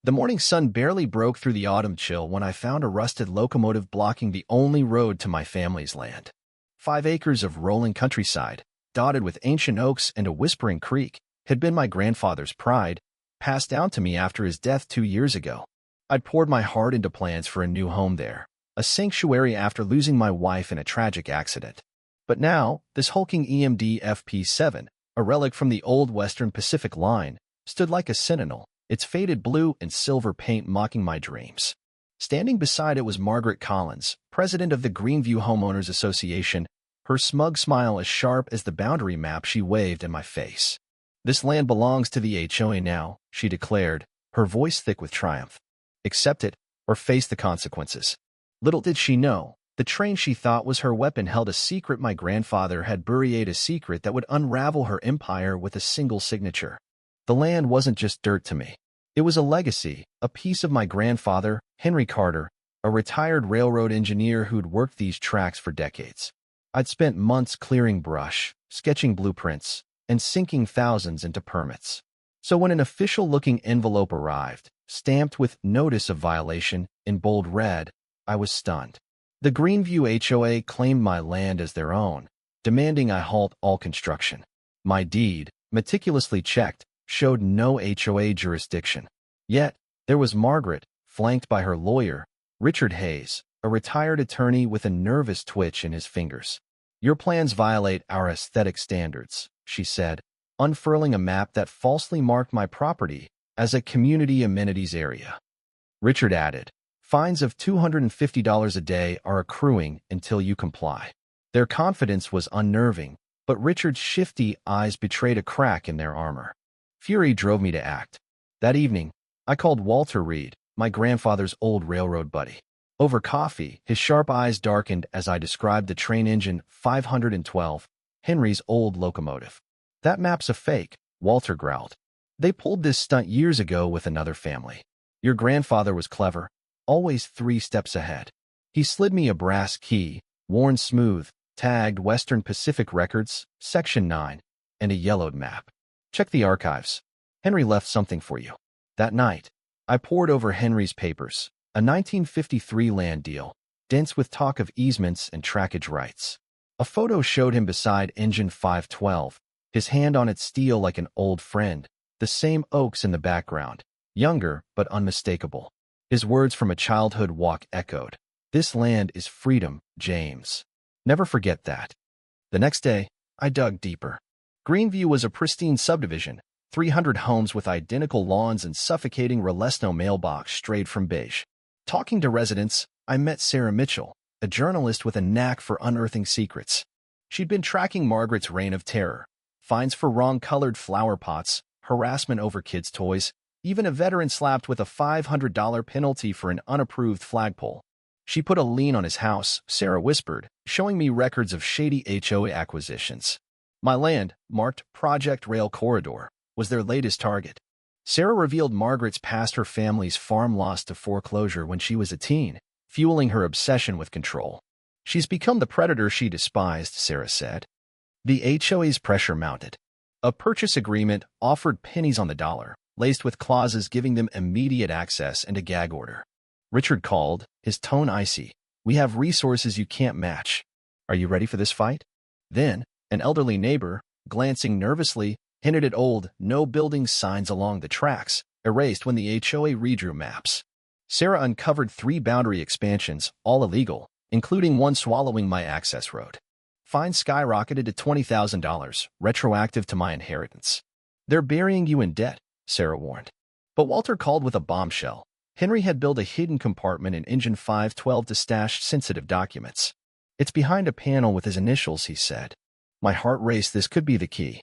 The morning sun barely broke through the autumn chill when I found a rusted locomotive blocking the only road to my family's land. 5 acres of rolling countryside, dotted with ancient oaks and a whispering creek, had been my grandfather's pride, passed down to me after his death 2 years ago. I'd poured my heart into plans for a new home there, a sanctuary after losing my wife in a tragic accident. But now, this hulking EMD FP7, a relic from the old Western Pacific Line, stood like a sentinel, its faded blue and silver paint mocking my dreams. Standing beside it was Margaret Collins, president of the Greenview Homeowners Association, her smug smile as sharp as the boundary map she waved in my face. "This land belongs to the HOA now," she declared, her voice thick with triumph. "Accept it, or face the consequences." Little did she know, the train she thought was her weapon held a secret my grandfather had buried, a secret that would unravel her empire with a single signature. The land wasn't just dirt to me. It was a legacy, a piece of my grandfather, Henry Carter, a retired railroad engineer who'd worked these tracks for decades. I'd spent months clearing brush, sketching blueprints, and sinking thousands into permits. So when an official-looking envelope arrived, stamped with "Notice of Violation" in bold red, I was stunned. The Greenview HOA claimed my land as their own, demanding I halt all construction. My deed, meticulously checked, showed no HOA jurisdiction. Yet, there was Margaret, flanked by her lawyer, Richard Hayes, a retired attorney with a nervous twitch in his fingers. "Your plans violate our aesthetic standards," she said, unfurling a map that falsely marked my property as a community amenities area. Richard added, "Fines of $250 a day are accruing until you comply." Their confidence was unnerving, but Richard's shifty eyes betrayed a crack in their armor. Fury drove me to act. That evening, I called Walter Reed, my grandfather's old railroad buddy. Over coffee, his sharp eyes darkened as I described the train engine 512, Henry's old locomotive. "That map's a fake," Walter growled. "They pulled this stunt years ago with another family. Your grandfather was clever, always 3 steps ahead." He slid me a brass key, worn smooth, tagged Western Pacific Records, Section 9, and a yellowed map. "Check the archives. Henry left something for you." That night, I pored over Henry's papers, a 1953 land deal, dense with talk of easements and trackage rights. A photo showed him beside engine 512, his hand on its steel like an old friend, the same oaks in the background, younger but unmistakable. His words from a childhood walk echoed, "This land is freedom, James. Never forget that." The next day, I dug deeper. Greenview was a pristine subdivision, 300 homes with identical lawns and suffocating Rolesno mailbox straight from beige. Talking to residents, I met Sarah Mitchell, a journalist with a knack for unearthing secrets. She'd been tracking Margaret's reign of terror, fines for wrong-colored flower pots, harassment over kids' toys, even a veteran slapped with a $500 penalty for an unapproved flagpole. "She put a lien on his house," Sarah whispered, showing me records of shady HOA acquisitions. My land, marked Project Rail Corridor, was their latest target. Sarah revealed Margaret's past, her family's farm lost to foreclosure when she was a teen, fueling her obsession with control. "She's become the predator she despised," Sarah said. The HOA's pressure mounted. A purchase agreement offered pennies on the dollar, laced with clauses giving them immediate access and a gag order. Richard called, his tone icy. "We have resources you can't match. Are you ready for this fight?" Then, an elderly neighbor, glancing nervously, hinted at old no-building signs along the tracks, erased when the HOA redrew maps. Sarah uncovered 3 boundary expansions, all illegal, including one swallowing my access road. Fines skyrocketed to $20,000, retroactive to my inheritance. "They're burying you in debt," Sarah warned. But Walter called with a bombshell. Henry had built a hidden compartment in engine 512 to stash sensitive documents. "It's behind a panel with his initials," he said. My heart raced. This could be the key.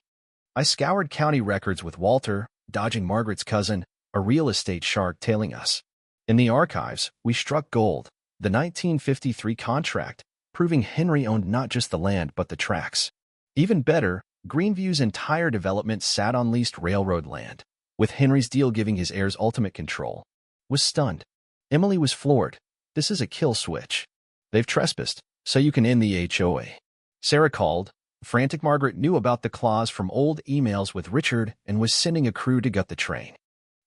I scoured county records with Walter, dodging Margaret's cousin, a real estate shark tailing us. In the archives, we struck gold, the 1953 contract, proving Henry owned not just the land but the tracks. Even better, Greenview's entire development sat on leased railroad land, with Henry's deal giving his heirs ultimate control. Was stunned. Emily was floored. "This is a kill switch. They've trespassed, so you can end the HOA." Sarah called. Frantic Margaret knew about the clause from old emails with Richard and was sending a crew to gut the train.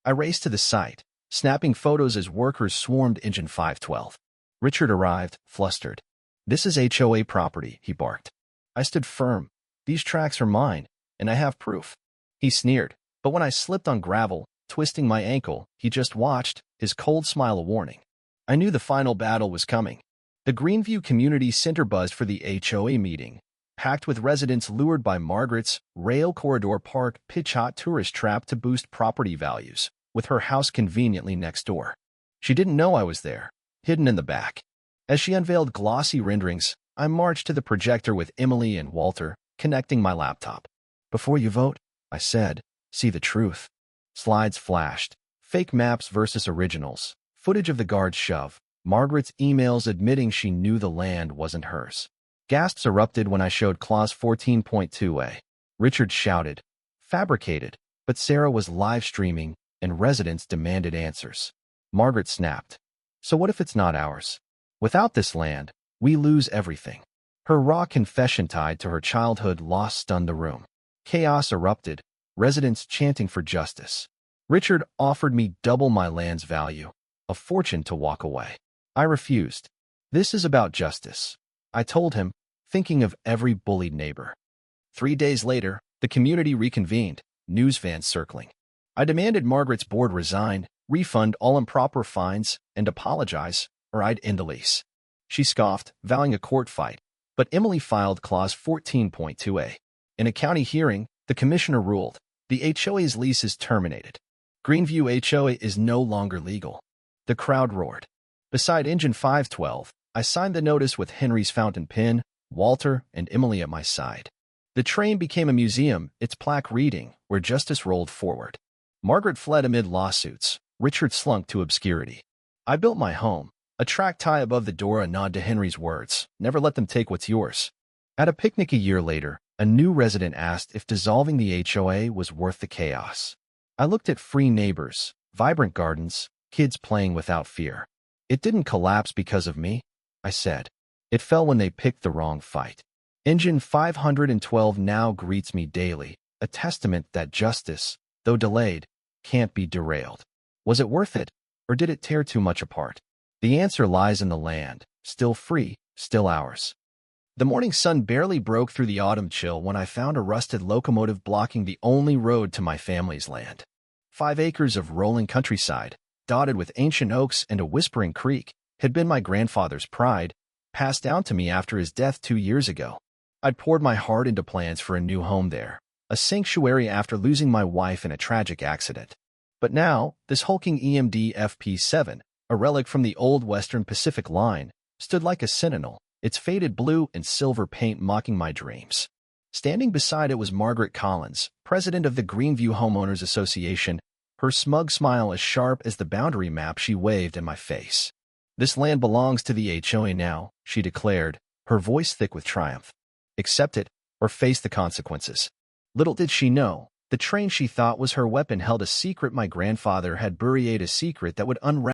I raced to the site, snapping photos as workers swarmed Engine 512. Richard arrived, flustered. "This is HOA property," he barked. I stood firm. "These tracks are mine, and I have proof." He sneered, but when I slipped on gravel, twisting my ankle, he just watched, his cold smile a warning. I knew the final battle was coming. The Greenview Community Center buzzed for the HOA meeting, packed with residents lured by Margaret's Rail Corridor Park pitch-hot tourist trap to boost property values, with her house conveniently next door. She didn't know I was there, hidden in the back. As she unveiled glossy renderings, I marched to the projector with Emily and Walter, connecting my laptop. "Before you vote," I said, "see the truth." Slides flashed. Fake maps versus originals. Footage of the guards shove. Margaret's emails admitting she knew the land wasn't hers. Gasps erupted when I showed Clause 14.2a. Richard shouted, "Fabricated," but Sarah was live streaming, and residents demanded answers. Margaret snapped, "So what if it's not ours? Without this land, we lose everything." Her raw confession tied to her childhood loss stunned the room. Chaos erupted, residents chanting for justice. Richard offered me double my land's value, a fortune to walk away. I refused. "This is about justice," I told him, thinking of every bullied neighbor. 3 days later, the community reconvened, news vans circling. I demanded Margaret's board resign, refund all improper fines, and apologize, or I'd end the lease. She scoffed, vowing a court fight, but Emily filed Clause 14.2a. In a county hearing, the commissioner ruled, the HOA's lease is terminated. Greenview HOA is no longer legal. The crowd roared. Beside Engine 512, I signed the notice with Henry's fountain pen, Walter, and Emily at my side. The train became a museum, its plaque reading, "Where justice rolled forward." Margaret fled amid lawsuits. Richard slunk to obscurity. I built my home, a track tie above the door, a nod to Henry's words, "Never let them take what's yours." At a picnic a year later, a new resident asked if dissolving the HOA was worth the chaos. I looked at free neighbors, vibrant gardens, kids playing without fear. "It didn't collapse because of me," I said. "It fell when they picked the wrong fight." Engine 512 now greets me daily, a testament that justice, though delayed, can't be derailed. Was it worth it, or did it tear too much apart? The answer lies in the land, still free, still ours. The morning sun barely broke through the autumn chill when I found a rusted locomotive blocking the only road to my family's land. 5 acres of rolling countryside, dotted with ancient oaks and a whispering creek, had been my grandfather's pride, passed down to me after his death 2 years ago. I'd poured my heart into plans for a new home there, a sanctuary after losing my wife in a tragic accident. But now, this hulking EMD FP7, a relic from the old Western Pacific line, stood like a sentinel, its faded blue and silver paint mocking my dreams. Standing beside it was Margaret Collins, president of the Greenview Homeowners Association, her smug smile as sharp as the boundary map she waved in my face. "This land belongs to the HOA now," she declared, her voice thick with triumph. "Accept it, or face the consequences." Little did she know, the train she thought was her weapon held a secret my grandfather had buried, a secret that would unravel